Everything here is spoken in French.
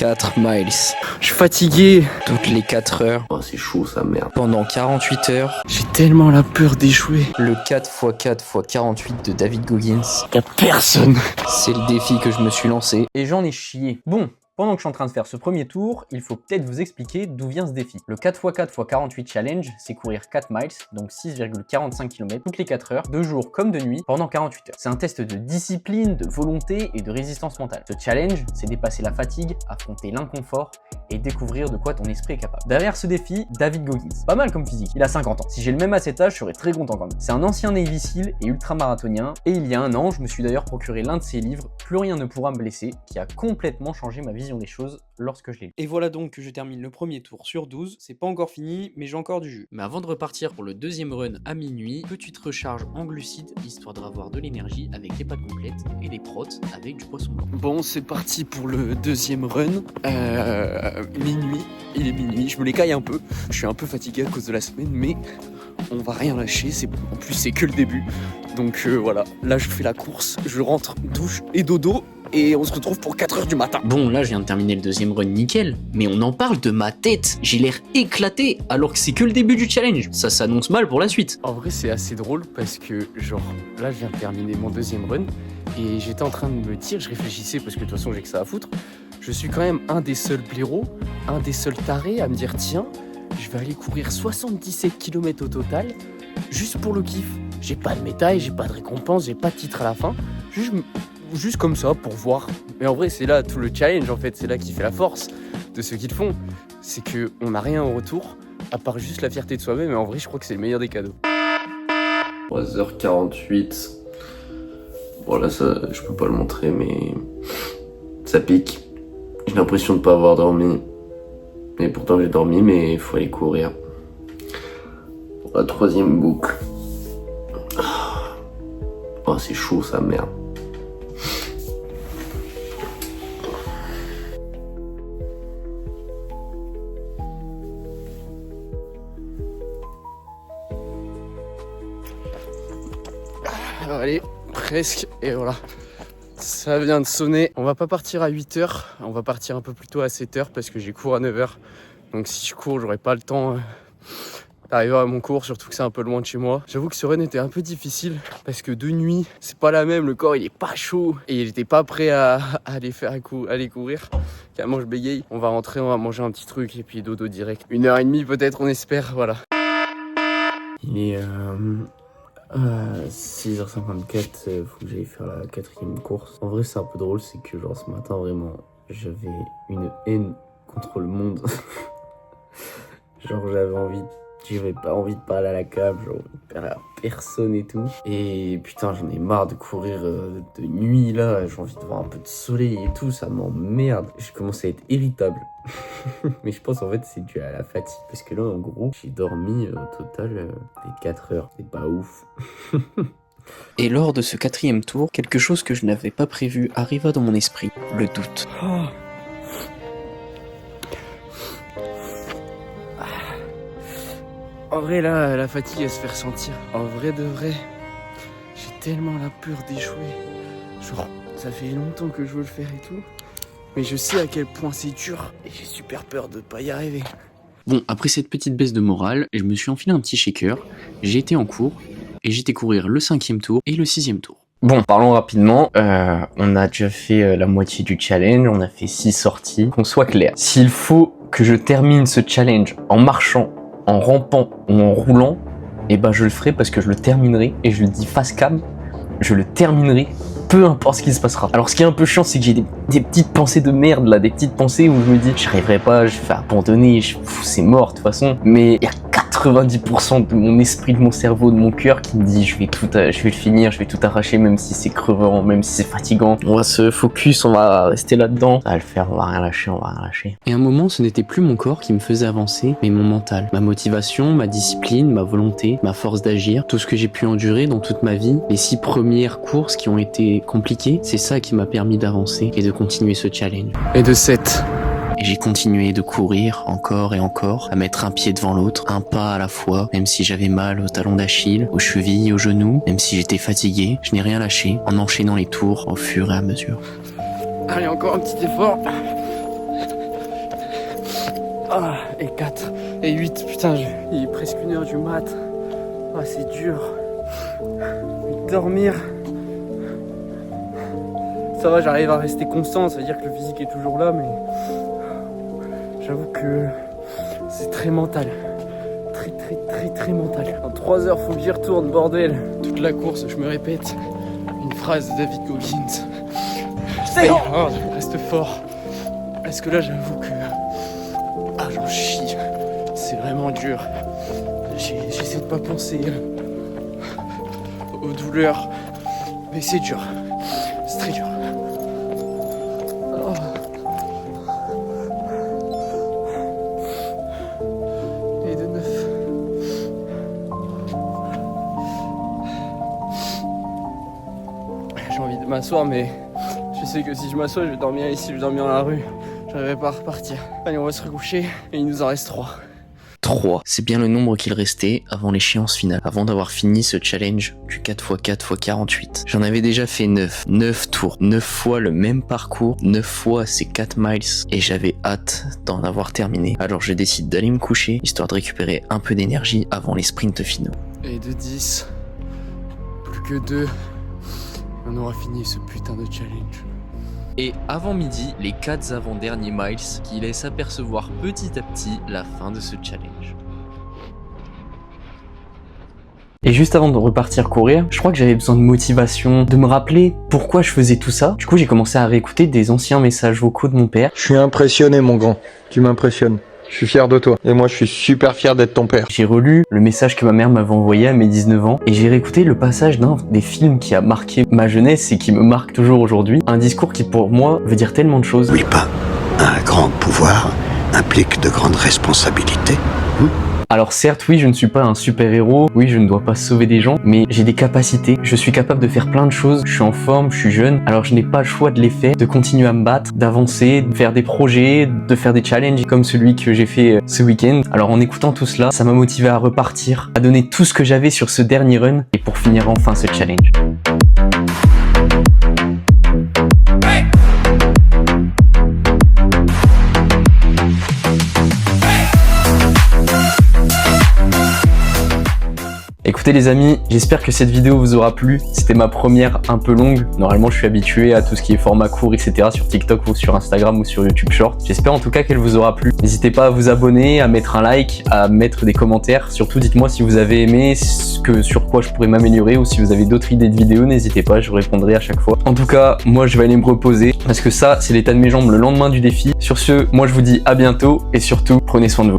4 miles. Je suis fatigué. Toutes les 4 heures. Oh, c'est chaud ça, merde. Pendant 48 heures. J'ai tellement la peur d'échouer. Le 4x4x48 de David Goggins. Y'a personne. C'est le défi que je me suis lancé. Et j'en ai chié. Bon, pendant que je suis en train de faire ce premier tour, il faut peut-être vous expliquer d'où vient ce défi. Le 4x4x48 challenge, c'est courir 4 miles, donc 6,45 km toutes les 4 heures, de jour comme de nuit, pendant 48 heures. C'est un test de discipline, de volonté et de résistance mentale. Ce challenge, c'est dépasser la fatigue, affronter l'inconfort et découvrir de quoi ton esprit est capable. Derrière ce défi, David Goggins. Pas mal comme physique, il a 50 ans. Si j'ai le même à cet âge, je serais très content quand même. C'est un ancien Navy SEAL et ultramarathonien, et il y a un an, je me suis d'ailleurs procuré l'un de ses livres, Plus rien ne pourra me blesser, qui a complètement changé ma vision des choses lorsque je l'ai lu. Et voilà donc que je termine le premier tour sur 12, c'est pas encore fini, mais j'ai encore du jus. Mais avant de repartir pour le deuxième run à minuit, petite recharge en glucides, histoire d'avoir de l'énergie avec les pâtes complètes et des protes avec du poisson blanc. Bon, c'est parti pour le deuxième run. Minuit, il est minuit, je me l'écaille un peu. Je suis un peu fatigué à cause de la semaine, mais on va rien lâcher. En plus, c'est que le début. Donc voilà, là je fais la course, je rentre, douche et dodo. Et on se retrouve pour 4 heures du matin. Bon, là, je viens de terminer le deuxième run nickel, mais on en parle de ma tête. J'ai l'air éclaté, alors que c'est que le début du challenge. Ça s'annonce mal pour la suite. En vrai, c'est assez drôle parce que, genre, là, je viens de terminer mon deuxième run et j'étais en train de me dire, je réfléchissais parce que de toute façon, j'ai que ça à foutre. Je suis quand même un des seuls blaireaux, un des seuls tarés à me dire, tiens, je vais aller courir 77 km au total, juste pour le kiff. J'ai pas de médaille, j'ai pas de récompense, j'ai pas de titre à la fin. Juste comme ça, pour voir. Mais en vrai, c'est là tout le challenge, en fait. C'est là qui fait la force de ceux qui le font. C'est qu'on n'a rien en retour, à part juste la fierté de soi-même. Et en vrai, je crois que c'est le meilleur des cadeaux. 3h48. Bon, là, ça, je peux pas le montrer, mais ça pique. J'ai l'impression de pas avoir dormi. Et pourtant, j'ai dormi, mais il faut aller courir. Pour la troisième boucle. Oh, c'est chaud, ça, merde. Allez, presque, et voilà. Ça vient de sonner. On va pas partir à 8h, on va partir un peu plus tôt à 7h parce que j'ai cours à 9h. Donc si je cours, j'aurai pas le temps d'arriver à mon cours, surtout que c'est un peu loin de chez moi. J'avoue que ce run était un peu difficile parce que de nuit, c'est pas la même, le corps il est pas chaud et il était pas prêt à aller courir. Carrément je bégaye. On va rentrer, on va manger un petit truc et puis dodo direct. 1h30 peut-être, on espère, voilà. Il est 6h54, faut que j'aille faire la 4e course. En vrai, c'est un peu drôle, c'est que genre ce matin, vraiment, j'avais une haine contre le monde. Genre, j'avais pas envie de parler à la cam, genre, de parler à personne et tout. Et putain, j'en ai marre de courir de nuit là, j'ai envie de voir un peu de soleil et tout, ça m'emmerde. Je commence à être irritable. Mais je pense en fait c'est dû à la fatigue. Parce que là, en gros, j'ai dormi au total des 4 heures. C'est pas ouf. Et lors de ce quatrième tour, quelque chose que je n'avais pas prévu arriva dans mon esprit, le doute. En vrai, là, la fatigue, elle se fait ressentir. En vrai de vrai, j'ai tellement la peur d'échouer. Genre, ça fait longtemps que je veux le faire et tout. Mais je sais à quel point c'est dur. Et j'ai super peur de pas y arriver. Bon, après cette petite baisse de morale, je me suis enfilé un petit shaker, j'ai été en cours, et j'étais courir le 5e tour et le 6e tour. Bon, parlons rapidement. On a déjà fait la moitié du challenge, on a fait 6 sorties. Qu'on soit clair, s'il faut que je termine ce challenge en marchant, en rampant ou en roulant, et ben je le ferai parce que je le terminerai, et je le dis face cam, je le terminerai, peu importe ce qui se passera. Alors ce qui est un peu chiant, c'est que j'ai des petites pensées de merde là, des petites pensées où je me dis, j'y arriverai pas, je vais abandonner, c'est mort de toute façon. Mais il y a 90% de mon esprit, de mon cerveau, de mon cœur qui me dit je vais le finir, je vais tout arracher, même si c'est crevant, même si c'est fatigant. On va se focus, on va rester là-dedans. Ça va le faire, on va rien lâcher, on va rien lâcher. Et à un moment, ce n'était plus mon corps qui me faisait avancer, mais mon mental. Ma motivation, ma discipline, ma volonté, ma force d'agir, tout ce que j'ai pu endurer dans toute ma vie, les 6 premières courses qui ont été compliquées, c'est ça qui m'a permis d'avancer et de continuer ce challenge. Et de 7. Et j'ai continué de courir encore et encore, à mettre un pied devant l'autre, un pas à la fois, même si j'avais mal au talon d'Achille, aux chevilles, aux genoux, même si j'étais fatigué, je n'ai rien lâché, en enchaînant les tours au fur et à mesure. Allez, encore un petit effort. Ah, et 4, et 8, putain, il est presque 1h du mat. Ah, c'est dur. Dormir. Ça va, j'arrive à rester constant, ça veut dire que le physique est toujours là, mais j'avoue que c'est très mental. Très mental. En 3 heures, faut que j'y retourne, bordel. Toute la course, je me répète une phrase de David Goggins. Reste fort. Parce que là, j'avoue que... Ah, j'en chie. C'est vraiment dur. J'essaie de pas penser aux douleurs. Mais c'est dur. C'est très dur. Oh. Et de 9. J'ai envie de m'asseoir, mais je sais que si je m'assois, je vais dormir ici, je vais dormir dans la rue. J'arriverai pas à repartir. Allez, on va se recoucher et il nous en reste 3. 3, c'est bien le nombre qu'il restait avant l'échéance finale, avant d'avoir fini ce challenge du 4x4x48. J'en avais déjà fait 9 tours, 9 fois le même parcours, 9 fois ces 4 miles, et j'avais hâte d'en avoir terminé. Alors je décide d'aller me coucher, histoire de récupérer un peu d'énergie avant les sprints finaux. Et de 10, plus que 2, on aura fini ce putain de challenge. Et avant midi, les 4 avant-derniers miles qui laissent apercevoir petit à petit la fin de ce challenge. Et juste avant de repartir courir, je crois que j'avais besoin de motivation, de me rappeler pourquoi je faisais tout ça. Du coup, j'ai commencé à réécouter des anciens messages vocaux de mon père. Je suis impressionné, mon grand. Tu m'impressionnes. Je suis fier de toi. Et moi, je suis super fier d'être ton père. J'ai relu le message que ma mère m'avait envoyé à mes 19 ans et j'ai réécouté le passage d'un des films qui a marqué ma jeunesse et qui me marque toujours aujourd'hui. Un discours qui, pour moi, veut dire tellement de choses. Oui, pas. Un grand pouvoir implique de grandes responsabilités. Alors certes, oui, je ne suis pas un super-héros, oui, je ne dois pas sauver des gens, mais j'ai des capacités, je suis capable de faire plein de choses, je suis en forme, je suis jeune, alors je n'ai pas le choix de les faire, de continuer à me battre, d'avancer, de faire des projets, de faire des challenges comme celui que j'ai fait ce week-end. Alors en écoutant tout cela, ça m'a motivé à repartir, à donner tout ce que j'avais sur ce dernier run, et pour finir enfin ce challenge. Écoutez les amis, j'espère que cette vidéo vous aura plu. C'était ma première un peu longue. Normalement, je suis habitué à tout ce qui est format court, etc. sur TikTok ou sur Instagram ou sur YouTube Short. J'espère en tout cas qu'elle vous aura plu. N'hésitez pas à vous abonner, à mettre un like, à mettre des commentaires. Surtout, dites-moi si vous avez aimé, sur quoi je pourrais m'améliorer ou si vous avez d'autres idées de vidéos. N'hésitez pas, je vous répondrai à chaque fois. En tout cas, moi, je vais aller me reposer parce que ça, c'est l'état de mes jambes le lendemain du défi. Sur ce, moi, je vous dis à bientôt et surtout, prenez soin de vous.